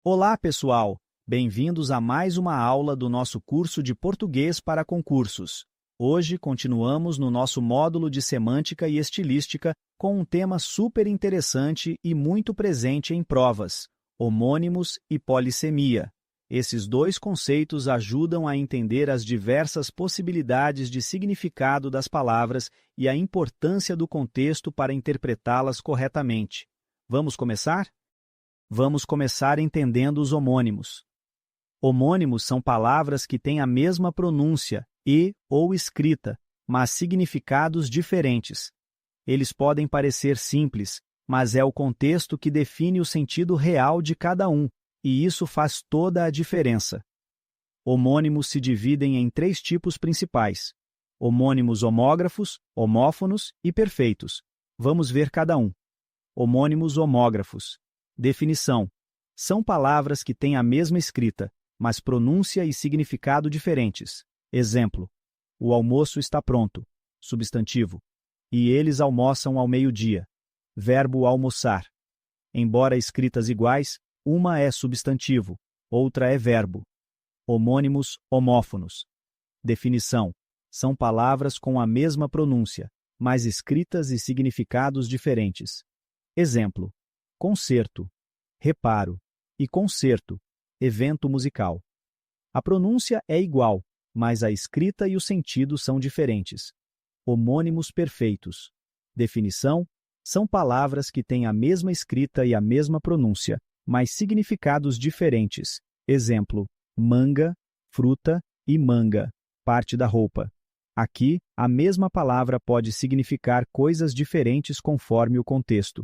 Olá, pessoal! Bem-vindos a mais uma aula do nosso curso de Português para Concursos. Hoje continuamos no nosso módulo de Semântica e Estilística com um tema super interessante e muito presente em provas: homônimos e polissemia. Esses dois conceitos ajudam a entender as diversas possibilidades de significado das palavras e a importância do contexto para interpretá-las corretamente. Vamos começar? Vamos começar entendendo os homônimos. Homônimos são palavras que têm a mesma pronúncia e ou escrita, mas significados diferentes. Eles podem parecer simples, mas é o contexto que define o sentido real de cada um, e isso faz toda a diferença. Homônimos se dividem em três tipos principais: homônimos homógrafos, homófonos e perfeitos. Vamos ver cada um. Homônimos homógrafos. Definição: são palavras que têm a mesma escrita, mas pronúncia e significado diferentes. Exemplo: o almoço está pronto. Substantivo: e eles almoçam ao meio-dia. Verbo almoçar. Embora escritas iguais, uma é substantivo, outra é verbo. Homônimos homófonos. Definição: são palavras com a mesma pronúncia, mas escritas e significados diferentes. Exemplo: concerto, reparo, e concerto, evento musical. A pronúncia é igual, mas a escrita e o sentido são diferentes. Homônimos perfeitos. Definição: são palavras que têm a mesma escrita e a mesma pronúncia, mas significados diferentes. Exemplo: manga, fruta e manga, parte da roupa. Aqui, a mesma palavra pode significar coisas diferentes conforme o contexto.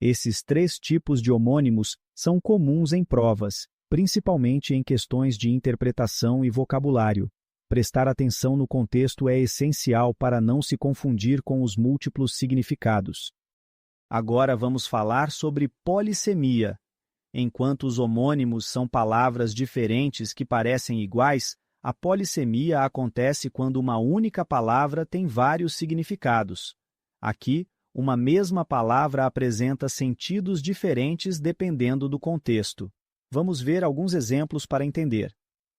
Esses três tipos de homônimos são comuns em provas, principalmente em questões de interpretação e vocabulário. Prestar atenção no contexto é essencial para não se confundir com os múltiplos significados. Agora vamos falar sobre polissemia. Enquanto os homônimos são palavras diferentes que parecem iguais, a polissemia acontece quando uma única palavra tem vários significados. Aqui, uma mesma palavra apresenta sentidos diferentes dependendo do contexto. Vamos ver alguns exemplos para entender.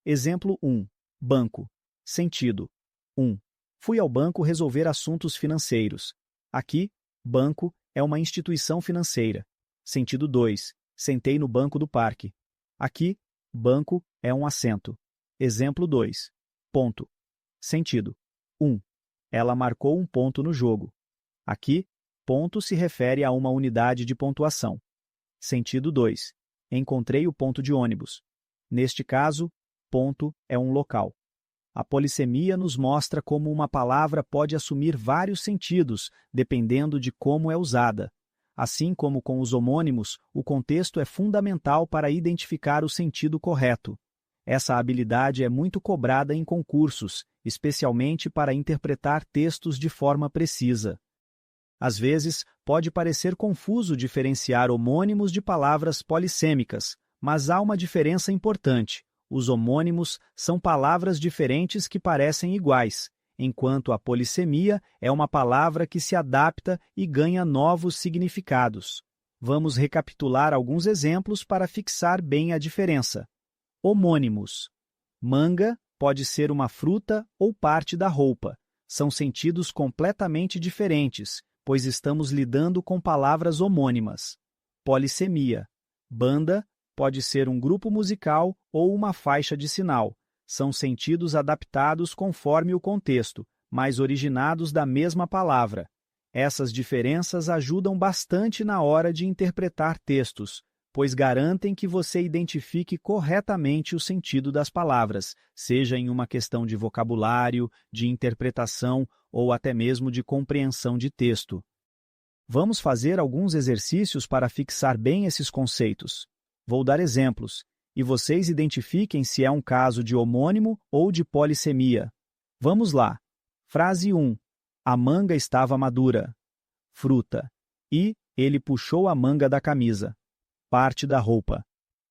Exemplo 1. Banco. Sentido: 1. Fui ao banco resolver assuntos financeiros. Aqui, banco é uma instituição financeira. Sentido 2. Sentei no banco do parque. Aqui, banco é um assento. Exemplo 2. Ponto. Sentido: 1. Ela marcou um ponto no jogo. Aqui, ponto se refere a uma unidade de pontuação. Sentido 2. Encontrei o ponto de ônibus. Neste caso, ponto é um local. A polissemia nos mostra como uma palavra pode assumir vários sentidos, dependendo de como é usada. Assim como com os homônimos, o contexto é fundamental para identificar o sentido correto. Essa habilidade é muito cobrada em concursos, especialmente para interpretar textos de forma precisa. Às vezes, pode parecer confuso diferenciar homônimos de palavras polissêmicas, mas há uma diferença importante. Os homônimos são palavras diferentes que parecem iguais, enquanto a polissemia é uma palavra que se adapta e ganha novos significados. Vamos recapitular alguns exemplos para fixar bem a diferença. Homônimos. Manga pode ser uma fruta ou parte da roupa. São sentidos completamente diferentes, pois estamos lidando com palavras homônimas. Polissemia. Banda pode ser um grupo musical ou uma faixa de sinal. São sentidos adaptados conforme o contexto, mas originados da mesma palavra. Essas diferenças ajudam bastante na hora de interpretar textos, pois garantem que você identifique corretamente o sentido das palavras, seja em uma questão de vocabulário, de interpretação ou até mesmo de compreensão de texto. Vamos fazer alguns exercícios para fixar bem esses conceitos. Vou dar exemplos, e vocês identifiquem se é um caso de homônimo ou de polissemia. Vamos lá. Frase 1. A manga estava madura. Fruta. E ele puxou a manga da camisa. Parte da roupa.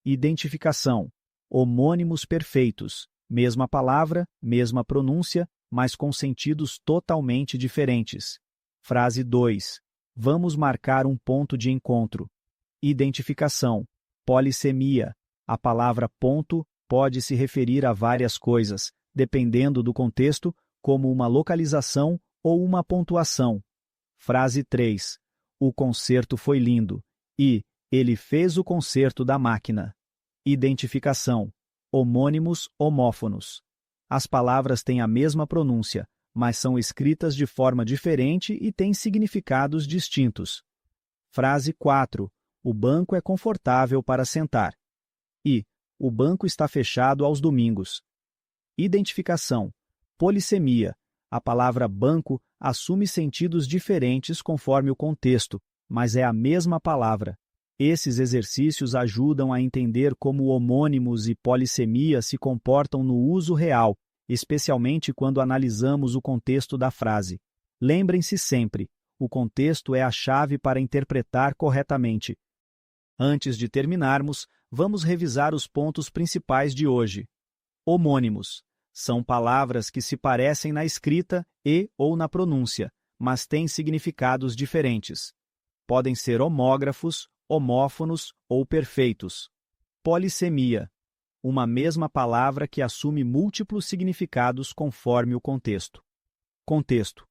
Identificação. Homônimos perfeitos. Mesma palavra, mesma pronúncia, mas com sentidos totalmente diferentes. Frase 2. Vamos marcar um ponto de encontro. Identificação. Polissemia. A palavra ponto pode se referir a várias coisas, dependendo do contexto, como uma localização ou uma pontuação. Frase 3. O concerto foi lindo. E ele fez o concerto da máquina. Identificação. Homônimos, homófonos. As palavras têm a mesma pronúncia, mas são escritas de forma diferente e têm significados distintos. Frase 4. O banco é confortável para sentar. E o banco está fechado aos domingos. Identificação. Polissemia. A palavra banco assume sentidos diferentes conforme o contexto, mas é a mesma palavra. Esses exercícios ajudam a entender como homônimos e polissemia se comportam no uso real, especialmente quando analisamos o contexto da frase. Lembrem-se sempre, o contexto é a chave para interpretar corretamente. Antes de terminarmos, vamos revisar os pontos principais de hoje. Homônimos. São palavras que se parecem na escrita e ou na pronúncia, mas têm significados diferentes. Podem ser homógrafos, homófonos ou perfeitos. Polissemia. Uma mesma palavra que assume múltiplos significados conforme o contexto. Contexto.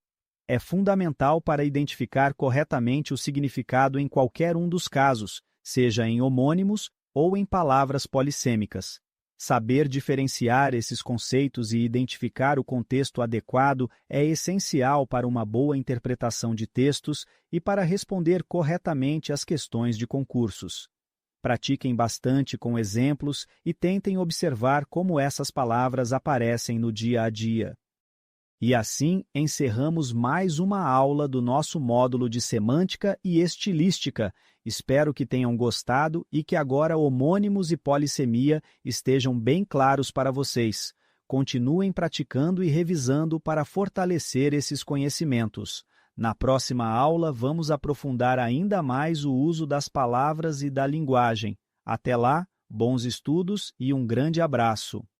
É fundamental para identificar corretamente o significado em qualquer um dos casos, seja em homônimos ou em palavras polissêmicas. Saber diferenciar esses conceitos e identificar o contexto adequado é essencial para uma boa interpretação de textos e para responder corretamente às questões de concursos. Pratiquem bastante com exemplos e tentem observar como essas palavras aparecem no dia a dia. E assim encerramos mais uma aula do nosso módulo de semântica e estilística. Espero que tenham gostado e que agora homônimos e polissemia estejam bem claros para vocês. Continuem praticando e revisando para fortalecer esses conhecimentos. Na próxima aula, vamos aprofundar ainda mais o uso das palavras e da linguagem. Até lá, bons estudos e um grande abraço!